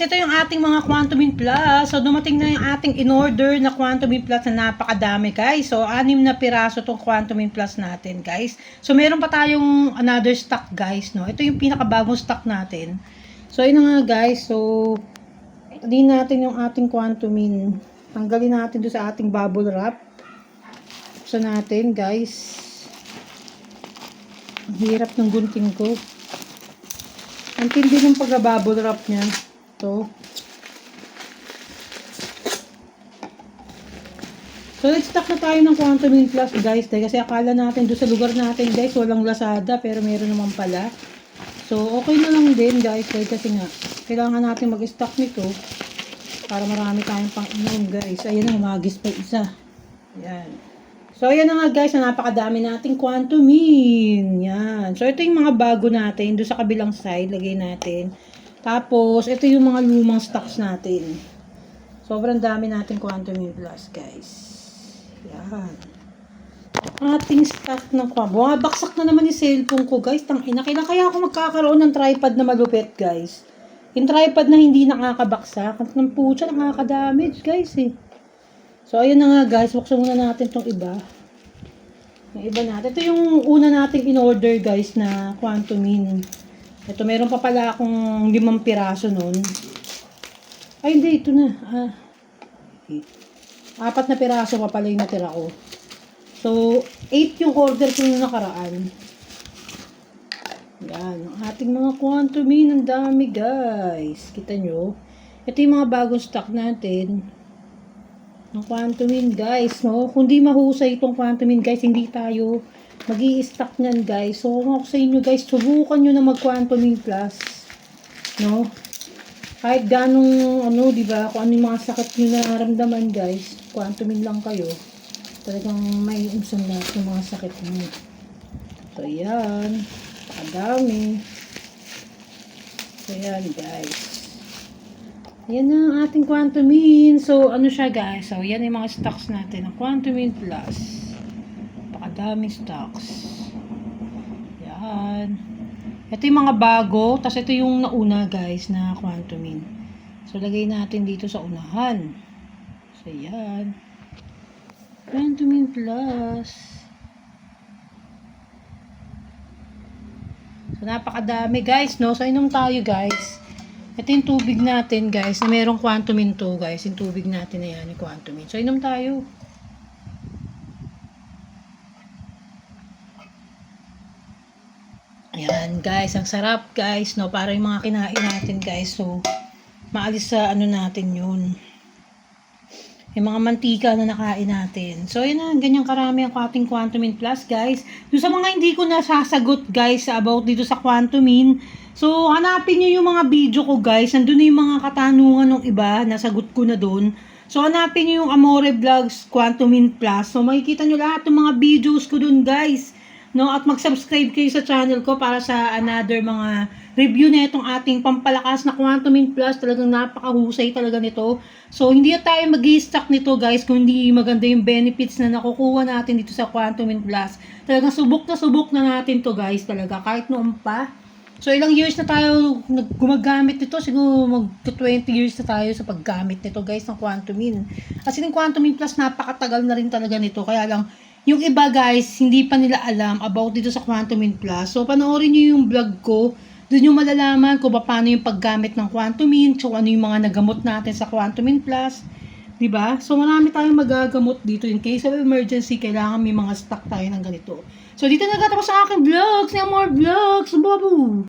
ito yung ating mga Quantumin Plus. So, dumating na yung ating in-order na Quantumin Plus na napakadami, guys. So, 6 na piraso itong Quantumin Plus natin, guys. So, meron pa tayong another stock, guys, no? Ito yung pinakabagong stock natin. So, yun na nga, guys. So, din natin yung ating Quantumin. Tanggalin natin doon sa ating bubble wrap. Buksan natin, guys. Ang hirap ng gunting ko. Ang tindi ng pagka-bubble wrap niya. Ito. So, nag-stock na tayo ng Quantumin Plus, guys. Kasi akala natin doon sa lugar natin, guys, walang Lazada. Pero meron naman pala. So, okay na lang din, guys. Kasi nga, kailangan natin mag-stock nito. Para marami tayong pang-inom, guys. Ayan na, humagis pa isa. Ayan. So, ayan na nga, guys. Napakadami nating Quantumin. Yan. So, ito yung mga bago natin. Doon sa kabilang side, lagay natin. Tapos, ito yung mga lumang stocks natin. Sobrang dami natin Quantumin Plus, guys. Yan. Ating stock ng Quantumin. Bumabaksak na naman yung cellphone ko, guys. Tangina. Kaya ako magkakaroon ng tripod na malupit, guys. Yung tripod na hindi nakakabaksak. At ng putya, nakakadamage, guys, eh. So, ayun na nga, guys. Buksan muna natin itong iba. Yung iba natin. Ito yung una nating in-order, guys, na Quantumin. Ito, meron pa pala akong 5 piraso nun. Ay, hindi. Ito na. Okay. 4 na piraso pa pala yung natira ko. So, 8 yung order ko yung nakaraan. Yan. Ang ating mga Quantumin. Ang dami, guys. Kita nyo? Ito yung mga bagong stock natin. Ang Quantumin, guys, no? Kung di mahusay itong Quantumin, guys, hindi tayo mag-i-stock nyan, guys. So, kung ako sa inyo, guys, subukan nyo na mag-Quantumin Plus, no? Kahit ganong, ano, di ba, kung ano yung mga sakit nyo na naramdaman, guys, Quantumin lang kayo. Talagang may umsan lahat ng mga sakit nyo. So, yan. Pakadami. So, yan, guys. Yan na ang ating Quantumin. So, ano siya, guys? So, yan yung mga stocks natin ng Quantumin Plus. Pakadaming stocks. Yan. Ito yung mga bago. Tapos ito yung nauna, guys, na Quantumin. So, lagay natin dito sa unahan. So, yan. Quantumin Plus. So, napakadami, guys, no? So, inom tayo, guys. Ito yung tubig natin, guys, na merong Quantumin to, guys. Yung tubig natin na yan, yung Quantumin. So, inom tayo. Ayan, guys. Ang sarap, guys, no? Para yung mga kinain natin, guys. So, maalis sa ano natin yun. Yung mga mantika na nakain natin. So, yun na. Ganyang karami ang ating Quantumin Plus, guys. Doon sa mga hindi ko nasasagot, guys, about dito sa Quantumin. So, hanapin nyo yung mga video ko, guys. Nandun na yung mga katanungan ng iba. Nasagot ko na doon. So, hanapin nyo yung Amore Vlogs Quantumin Plus. So, makikita nyo lahat ng mga videos ko doon, guys. No? At mag-subscribe kayo sa channel ko para sa another mga review na itong ating pampalakas na Quantumin Plus. Talagang napakahusay talaga nito. So, hindi tayo mag-i-stock nito, guys, kung hindi maganda yung benefits na nakukuha natin dito sa Quantumin Plus. Talagang subok na natin to, guys, talaga. Kahit noon pa. So, ilang years na tayo gumagamit nito. Siguro mag-20 years na tayo sa paggamit nito, guys, ng Quantumin. Kasi yung Quantumin Plus, napakatagal na rin talaga nito. Kaya lang, yung iba, guys, hindi pa nila alam about dito sa Quantumin Plus. So, panoorin nyo yung vlog ko. Doon yung malalaman kung paano yung paggamit ng Quantumin. So, ano yung mga nagamot natin sa Quantumin Plus. Diba? So, marami tayong magagamot dito. In case of emergency, kailangan may mga stock tayo ng ganito. So, dito nagtatapos sa aking vlogs. More vlogs. Babu!